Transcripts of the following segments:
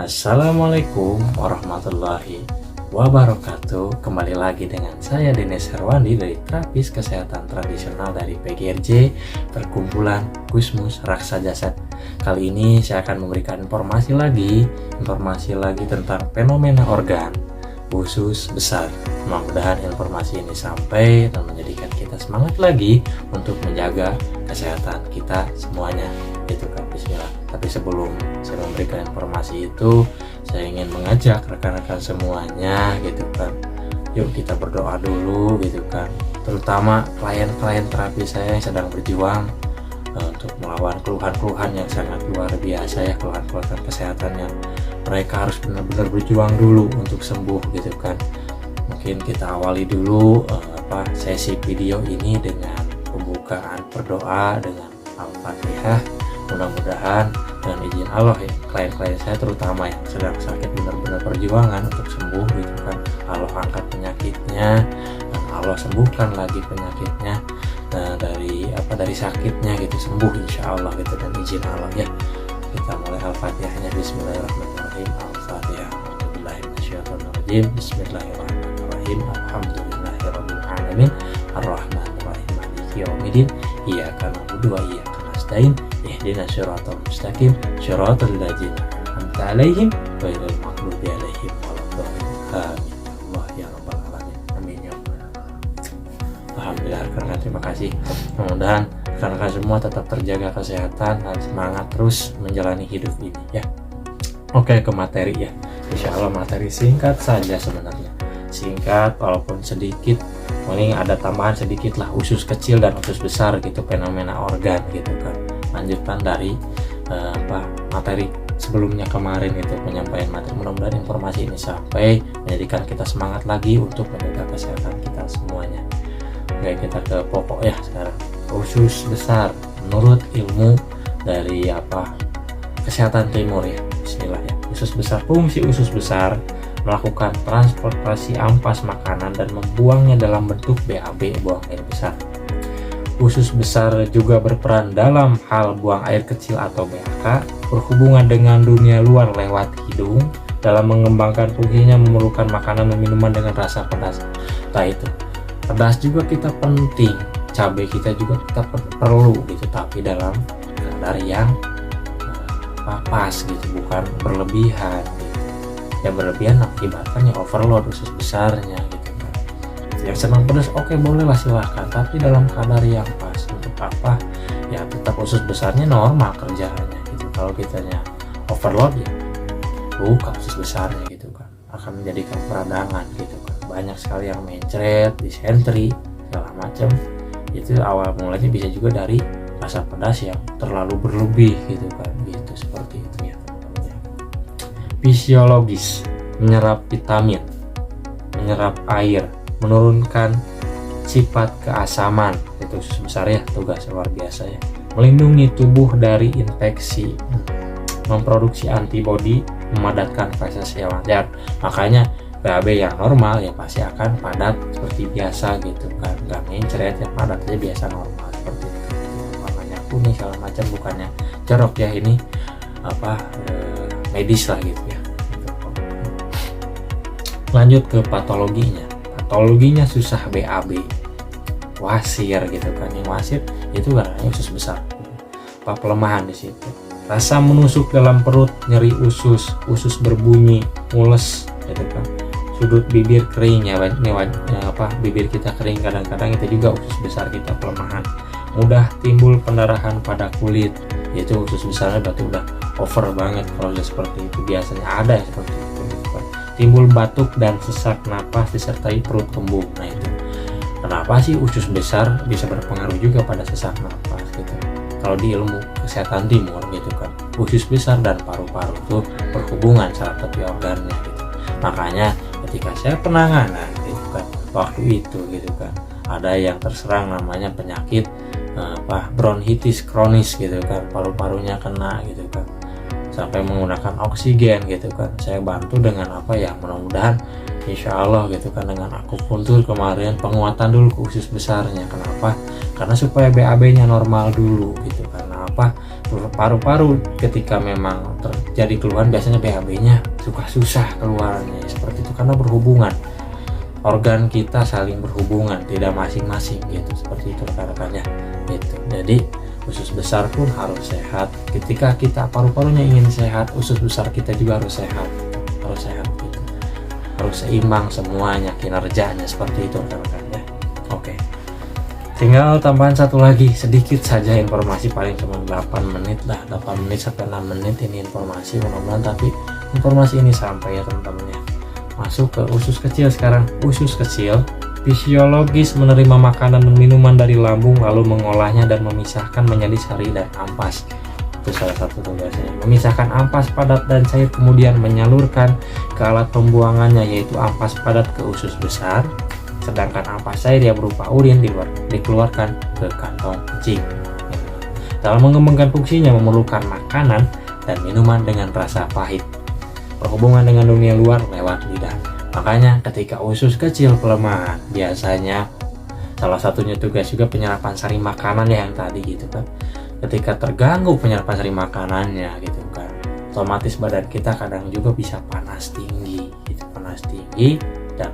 Assalamualaikum warahmatullahi wabarakatuh. Kembali lagi dengan saya Dennis Herwandi dari Terapis Kesehatan Tradisional dari PGRJ Perkumpulan Gusmus Raksa Jasad. Kali ini saya akan memberikan informasi lagi tentang fenomena organ usus besar. Mudah-mudahan informasi ini sampai dan menjadikan kita semangat lagi untuk menjaga kesehatan kita semuanya. Itu kan, bismillah. Tapi sebelum saya memberikan informasi itu, saya ingin mengajak rekan-rekan semuanya gitu kan, yuk kita berdoa dulu gitu kan, terutama klien-klien terapi saya yang sedang berjuang untuk melawan keluhan-keluhan yang sangat luar biasa ya, keluhan-keluhan kesehatannya. Mereka harus benar-benar berjuang dulu untuk sembuh gitu kan. Mungkin kita awali dulu sesi video ini dengan pembukaan berdoa dengan Al-Fatihah. Mudah-mudahan dengan izin Allah ya, klien-klien saya terutama yang sedang sakit benar-benar perjuangan untuk sembuh gitu kan, Allah angkat penyakitnya dan Allah sembuhkan lagi penyakitnya dari sakitnya gitu, sembuh insya Allah gitu dan izin Allah ya. Kita mulai Al-Fatihahnya. Bismillahirrahmanirrahim. Al-Fatihah. A'udzubillahiminasyaitonirrajim. Bismillahirrahmanirrahim. Alhamdulillahirabbil alamin. Arrahmanirrahim. Maliki yaumiddin. Iyyaka na'budu wa iyyaka nasta'in. Ihdinas siratal mustaqim. Siratal ladzina an'amta 'alaihim ghairil maghdubi 'alaihim waladdallin. Amin. Allah ya rabbal alamin. Amin ya rabbal alamin. Alhamdulillah, karena terima kasih. Mudah-mudahan rekan-rekan semua tetap terjaga kesehatan dan semangat terus menjalani hidup ini ya. Oke, ke materi ya. Insya Allah materi singkat saja sebenarnya. Singkat walaupun sedikit. Paling ada tambahan sedikit lah, usus kecil dan usus besar gitu, fenomena organ gitu kan. Lanjutan dari materi sebelumnya kemarin itu, penyampaian materi. Mudah-mudahan informasi ini sampai menjadikan kita semangat lagi untuk menjaga kesehatan kita semuanya. Oke, kita ke pokok ya sekarang. Usus besar menurut ilmu dari kesehatan timur ya. Bismillah ya. Usus besar, fungsi usus besar melakukan transportasi ampas makanan dan membuangnya dalam bentuk BAB, buang air besar. Usus besar juga berperan dalam hal buang air kecil atau BAK, berhubungan dengan dunia luar lewat hidung. Dalam mengembangkan fungsinya memerlukan makanan dan minuman dengan rasa pedas. Nah itu, pedas juga kita penting, cabai kita juga kita perlu gitu, tapi dalam kadar yang pas gitu, bukan berlebihan gitu. Ya berlebihan akibatnya overload usus besarnya gitu kan. Yang senang pedas oke, boleh lah silahkan, tapi dalam kadar yang pas. Untuk apa ya, tetap usus besarnya normal kerjaannya gitu. Kalau kitanya overload ya buka usus besarnya gitu kan, akan menjadikan peradangan gitu kan. Banyak sekali yang mencret, disentri segala macam. Itu awal mulanya bisa juga dari rasa pedas yang terlalu berlebih gitu kan, gitu, seperti itu ya teman-teman ya. Fisiologis, menyerap vitamin, menyerap air, menurunkan sifat keasaman, itu usus besar ya, tugas luar biasa ya. Melindungi tubuh dari infeksi, memproduksi antibodi, memadatkan fase sel wajar. Makanya BAB yang normal ya pasti akan padat seperti biasa gitu kan, nggak mencret ya, padat aja biasa normal seperti itu. Warnanya kuning segala macam, bukannya cerok ya, ini medis lah gitu ya. Lanjut ke patologinya. Patologinya susah BAB, wasir gitu kan. Yang wasir itu kan usus besar. Pelemahan di situ. Rasa menusuk dalam perut, nyeri usus berbunyi, mules gitu kan. Sudut bibir kering ya, bibir kita kering, kadang-kadang itu juga usus besar kita pelemahan. Mudah timbul pendarahan pada kulit, yaitu usus besarnya berarti udah over banget kalau udah seperti itu. Biasanya ada ya seperti itu gitu kan. Timbul batuk dan sesak napas disertai perut kembung. Nah itu kenapa sih usus besar bisa berpengaruh juga pada sesak napas gitu. Kalau di ilmu kesehatan timur gitu kan, usus besar dan paru-paru itu berhubungan salah satu organnya gitu. Makanya ketika saya penanganan gitu kan, waktu itu gitu kan, ada yang terserang namanya penyakit bronkitis kronis gitu kan, paru-parunya kena gitu kan, sampai menggunakan oksigen gitu kan. Saya bantu dengan mudah-mudahan insya Allah gitu kan, dengan akupuntur kemarin, penguatan dulu ke usus besarnya. Kenapa? Karena supaya BAB nya normal dulu gitu. Karena paru-paru ketika memang terjadi keluhan biasanya BAB-nya suka susah keluarnya seperti itu karena berhubungan, organ kita saling berhubungan, tidak masing-masing gitu, seperti itu rekan-rekannya gitu. Jadi usus besar pun harus sehat. Ketika kita paru-parunya ingin sehat, usus besar kita juga harus sehat gitu, harus seimbang semuanya kinerjanya, seperti itu rekan-rekannya. Oke, tinggal tambahan satu lagi, sedikit saja informasi, paling cuma 8 menit lah, 8 menit sampai 6 menit ini informasi, mudah-mudahan tapi informasi ini sampai ya teman-teman ya. Masuk ke usus kecil sekarang. Usus kecil fisiologis menerima makanan dan minuman dari lambung lalu mengolahnya dan memisahkan menjadi sari dan ampas. Itu salah satu tugasnya, memisahkan ampas padat dan cair, kemudian menyalurkan ke alat pembuangannya yaitu ampas padat ke usus besar, sedangkan ampas cair yang berupa urin dikeluarkan ke kantong kencing. Dalam mengembangkan fungsinya memerlukan makanan dan minuman dengan rasa pahit, berhubungan dengan dunia luar lewat lidah. Makanya ketika usus kecil pelemahan, biasanya salah satunya tugas juga penyerapan sari makanan ya yang tadi gitu kan. Ketika terganggu penyerapan sari makanannya gitu kan, otomatis badan kita kadang juga bisa panas tinggi gitu, panas tinggi dan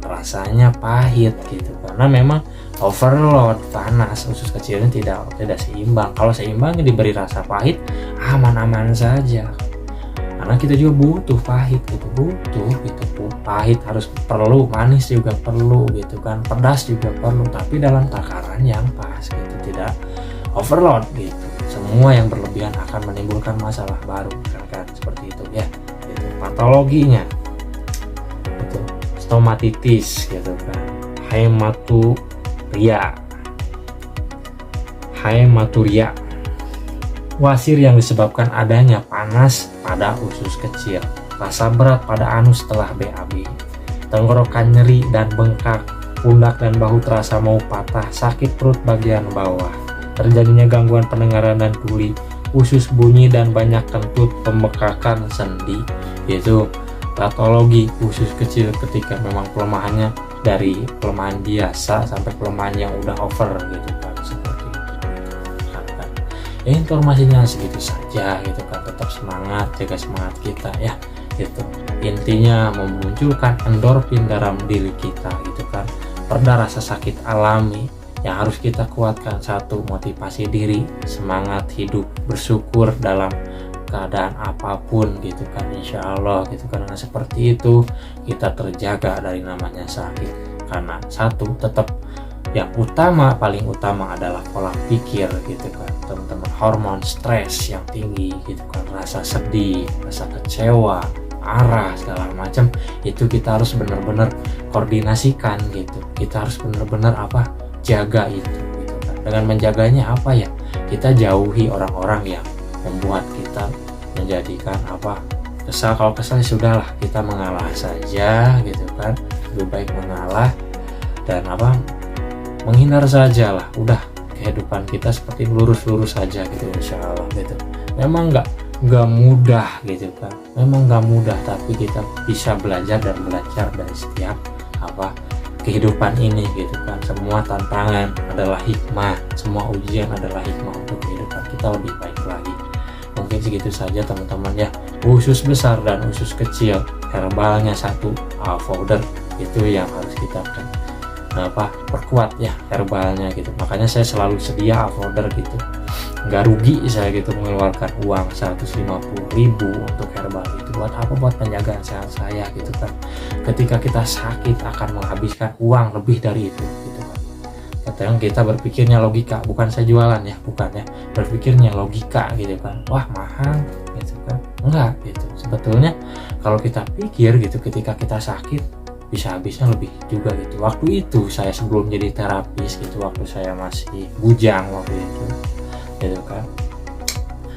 rasanya pahit gitu, karena memang overload panas, usus kecilnya tidak seimbang. Kalau seimbang diberi rasa pahit aman-aman saja, karena kita juga butuh pahit gitu, pahit harus perlu, manis juga perlu gitu kan, pedas juga perlu, tapi dalam takaran yang pas gitu, tidak overload gitu. Semua yang berlebihan akan menimbulkan masalah baru kan, seperti itu ya. Itu patologinya itu stomatitis gitu kan, hematuria, wasir yang disebabkan adanya panas pada usus kecil, rasa berat pada anus setelah BAB, tenggorokan nyeri dan bengkak, pundak dan bahu terasa mau patah, sakit perut bagian bawah, terjadinya gangguan pendengaran dan tuli, usus bunyi dan banyak kentut, pembekakan sendi. Itu patologi usus kecil ketika memang pelemahannya dari pelemahan biasa sampai pelemahan yang udah over gitu kan, seperti itu kan. Informasinya segitu saja gitu kan, tetap semangat, jaga semangat kita ya gitu. Intinya memunculkan endorfin dalam diri kita gitu kan, perda rasa sakit alami yang harus kita kuatkan. Satu, motivasi diri, semangat hidup, bersyukur dalam keadaan apapun gitu kan, insya Allah gitu. Karena seperti itu kita terjaga dari namanya sakit. Karena satu, tetap yang utama, paling utama adalah pola pikir gitu kan teman-teman. Hormon stres yang tinggi gitu kan, rasa sedih, rasa kecewa, marah segala macam, itu kita harus benar-benar koordinasikan gitu. Kita harus benar-benar jaga itu gitu kan. Dengan menjaganya kita jauhi orang-orang yang membuat kita menjadikan kesal. Kalau kesal sudahlah, kita mengalah saja gitu kan, lebih baik mengalah dan menghindar saja lah. Udah, kehidupan kita seperti lurus-lurus saja gitu, insya Allah gitu. Memang nggak mudah gitu kan, memang nggak mudah, tapi kita bisa belajar dari setiap kehidupan ini gitu kan. Semua tantangan adalah hikmah, semua ujian adalah hikmah untuk kehidupan kita lebih baik lagi. Mungkin segitu saja teman-teman ya. Usus besar dan usus kecil, herbalnya satu, powder, itu yang harus kita perkuat ya, herbalnya gitu. Makanya saya selalu sedia powder gitu, nggak rugi saya gitu mengeluarkan uang 150.000 untuk herbal itu. Buat apa? Buat penjagaan sehat saya gitu kan. Ketika kita sakit akan menghabiskan uang lebih dari itu gitu kan. Kadang kita berpikirnya logika, bukan saya jualan ya, bukan ya, berpikirnya logika gitu kan, wah mahal gitu kan. Enggak gitu, sebetulnya kalau kita pikir gitu, ketika kita sakit bisa habisnya lebih juga gitu. Waktu itu saya sebelum jadi terapis gitu, waktu saya masih bujang waktu itu gitu kan,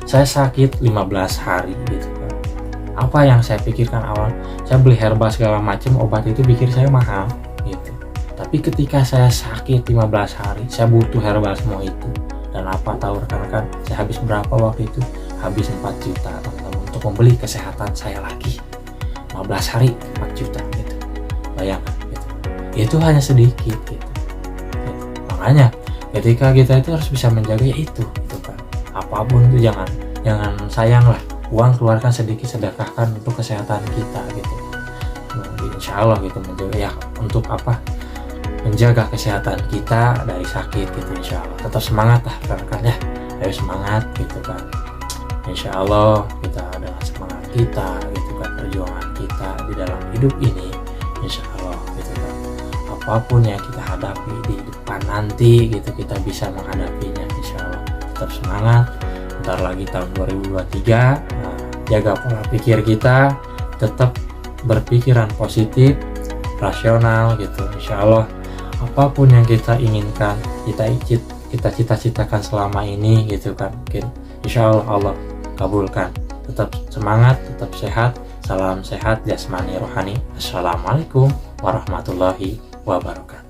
saya sakit 15 hari gitu kan. Apa yang saya pikirkan awal, saya beli herbal segala macam, obat itu pikir saya mahal gitu. Tapi ketika saya sakit 15 hari, saya butuh herbal semua itu. Dan tahu rekan-rekan, saya habis berapa waktu itu? Habis 4 juta teman-teman untuk membeli kesehatan saya lagi. 15 hari 4 juta gitu. Bayangkan gitu. Itu hanya sedikit gitu. Makanya ketika kita itu harus bisa menjaga itu kan. apapun itu jangan sayang lah, uang keluarkan sedikit, sedekahkan untuk kesehatan kita gitu. Insya Allah gitu, menjaga ya, untuk apa, menjaga kesehatan kita dari sakit gitu. Insya Allah tetap semangat lah rekan ya, ayo semangat gitu kan. Insya Allah kita dengan semangat kita gitu kan, perjuangan kita di dalam hidup ini, insya Allah gitu kan, apapun yang kita hadapi di depan nanti gitu, kita bisa menghadapinya insya Allah. Tetap semangat, bentar lagi tahun 2023. Jaga pola pikir kita, tetap berpikiran positif, rasional gitu. Insya Allah apapun yang kita inginkan, kita cita-citakan selama ini gitu kan, mungkin insya Allah Allah kabulkan. Tetap semangat, tetap sehat, salam sehat jasmani rohani. Assalamualaikum warahmatullahi wabarakatuh.